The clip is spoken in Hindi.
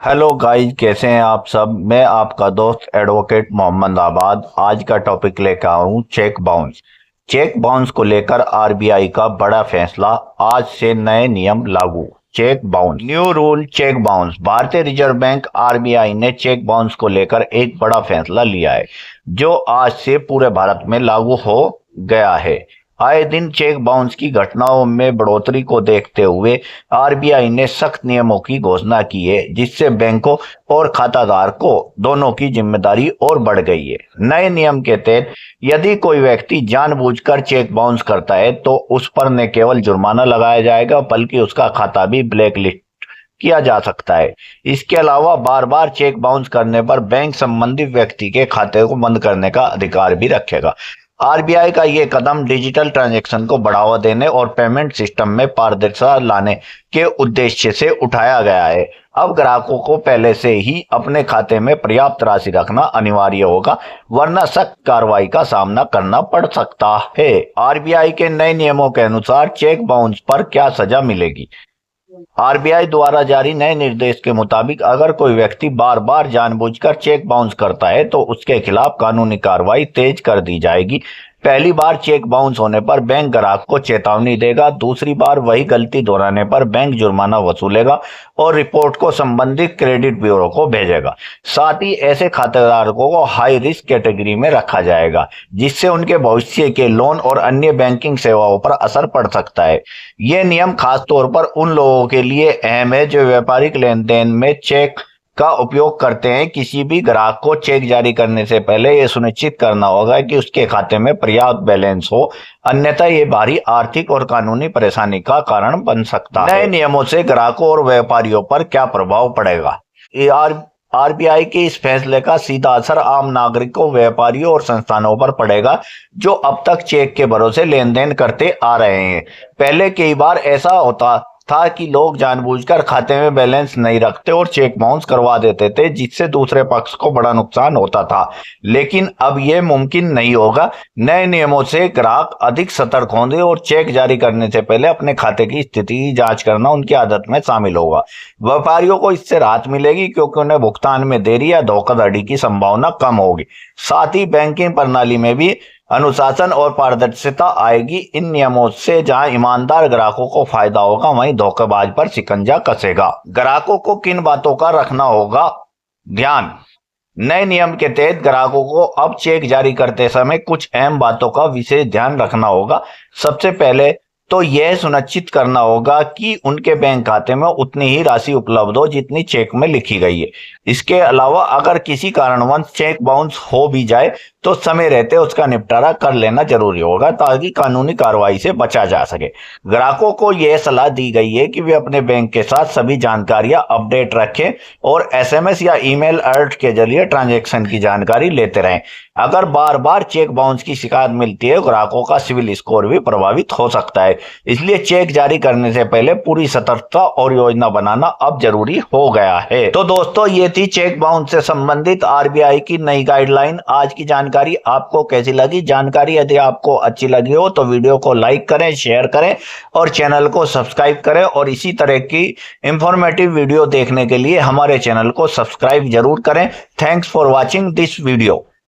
हेलो गाइस, कैसे हैं आप सब। मैं आपका दोस्त एडवोकेट मोहम्मद आबाद आज का टॉपिक लेकर आया हूँ चेक बाउंस। चेक बाउंस को लेकर आरबीआई का बड़ा फैसला, आज से नए नियम लागू। Cheque bounce new rule. Cheque bounce. भारतीय रिजर्व बैंक आरबीआई ने चेक बाउंस को लेकर एक बड़ा फैसला लिया है जो आज से पूरे भारत में लागू हो गया है। आए दिन चेक बाउंस की घटनाओं में बढ़ोतरी को देखते हुए आरबीआई ने सख्त नियमों की घोषणा की है, जिससे बैंकों और खाताधारकों दोनों की जिम्मेदारी और बढ़ गई है। नए नियम के तहत यदि कोई व्यक्ति जानबूझकर चेक बाउंस करता है तो उस पर न केवल जुर्माना लगाया जाएगा बल्कि उसका खाता भी ब्लैक लिस्ट किया जा सकता है। इसके अलावा बार बार चेक बाउंस करने पर बैंक संबंधित व्यक्ति के खाते को बंद करने का अधिकार भी रखेगा। आरबीआई का ये कदम डिजिटल ट्रांजैक्शन को बढ़ावा देने और पेमेंट सिस्टम में पारदर्शिता लाने के उद्देश्य से उठाया गया है। अब ग्राहकों को पहले से ही अपने खाते में पर्याप्त राशि रखना अनिवार्य होगा, वरना सख्त कार्रवाई का सामना करना पड़ सकता है। आरबीआई के नए नियमों के अनुसार चेक बाउंस पर क्या सजा मिलेगी। आरबीआई द्वारा जारी नए निर्देश के मुताबिक अगर कोई व्यक्ति बार बार जानबूझकर चेक बाउंस करता है तो उसके खिलाफ कानूनी कार्रवाई तेज कर दी जाएगी। पहली बार चेक बाउंस होने पर बैंक ग्राहक को चेतावनी देगा, दूसरी बार वही गलती दोहराने पर बैंक जुर्माना वसूलेगा और रिपोर्ट को संबंधित क्रेडिट ब्यूरो को भेजेगा। साथ ही ऐसे खातेदारों को हाई रिस्क कैटेगरी में रखा जाएगा, जिससे उनके भविष्य के लोन और अन्य बैंकिंग सेवाओं पर असर पड़ सकता है। ये नियम खास तौर पर उन लोगों के लिए अहम है जो व्यापारिक लेन देन में चेक का उपयोग करते हैं। किसी भी ग्राहक को चेक जारी करने से पहले यह सुनिश्चित करना होगा कि उसके खाते में पर्याप्त बैलेंस हो, अन्यथा ये भारी आर्थिक और कानूनी परेशानी का कारण बन सकता है। नए नियमों से ग्राहकों और व्यापारियों पर क्या प्रभाव पड़ेगा। आरबीआई के इस फैसले का सीधा असर आम नागरिकों, व्यापारियों और संस्थानों पर पड़ेगा जो अब तक चेक के भरोसे लेन देन करते आ रहे हैं। पहले कई बार ऐसा होता था कि लोग जानबूझकर खाते में बैलेंस नहीं रखते और चेक बाउंस करवा देते थे, जिससे दूसरे पक्ष को बड़ा नुकसान होता था, लेकिन अब यह मुमकिन नहीं होगा। नए नियमों से ग्राहक अधिक सतर्क होंगे और चेक जारी करने से पहले अपने खाते की स्थिति की जांच करना उनकी आदत में शामिल होगा। व्यापारियों को इससे राहत मिलेगी क्योंकि उन्हें भुगतान में देरी या धोखाधड़ी की संभावना कम होगी। साथ ही बैंकिंग प्रणाली में भी अनुशासन और पारदर्शिता आएगी। इन नियमों से जहां ईमानदार ग्राहकों को फायदा होगा, वहीं धोखेबाज पर शिकंजा कसेगा। ग्राहकों को किन बातों का रखना होगा ध्यान। नए नियम के तहत ग्राहकों को अब चेक जारी करते समय कुछ अहम बातों का विशेष ध्यान रखना होगा। सबसे पहले तो यह सुनिश्चित करना होगा कि उनके बैंक खाते में उतनी ही राशि उपलब्ध हो जितनी चेक में लिखी गई है। इसके अलावा अगर किसी कारणवश चेक बाउंस हो भी जाए तो समय रहते उसका निपटारा कर लेना जरूरी होगा, ताकि कानूनी कार्रवाई से बचा जा सके। ग्राहकों को यह सलाह दी गई है कि वे अपने बैंक के साथ सभी जानकारियां अपडेट रखें और एसएमएस या ईमेल अलर्ट के जरिए ट्रांजैक्शन की जानकारी लेते रहें। अगर बार बार चेक बाउंस की शिकायत मिलती है, ग्राहकों का सिविल स्कोर भी प्रभावित हो सकता है। इसलिए चेक जारी करने से पहले पूरी सतर्कता और योजना बनाना अब जरूरी हो गया है। तो दोस्तों, ये थी चेक बाउंस से संबंधित आरबीआई की नई गाइडलाइन। आज की जानकारी आपको कैसी लगी। जानकारी यदि आपको अच्छी लगी हो तो वीडियो को लाइक करें, शेयर करें और चैनल को सब्सक्राइब करें। और इसी तरह की इंफॉर्मेटिव वीडियो देखने के लिए हमारे चैनल को सब्सक्राइब जरूर करें। Thanks for watching this video.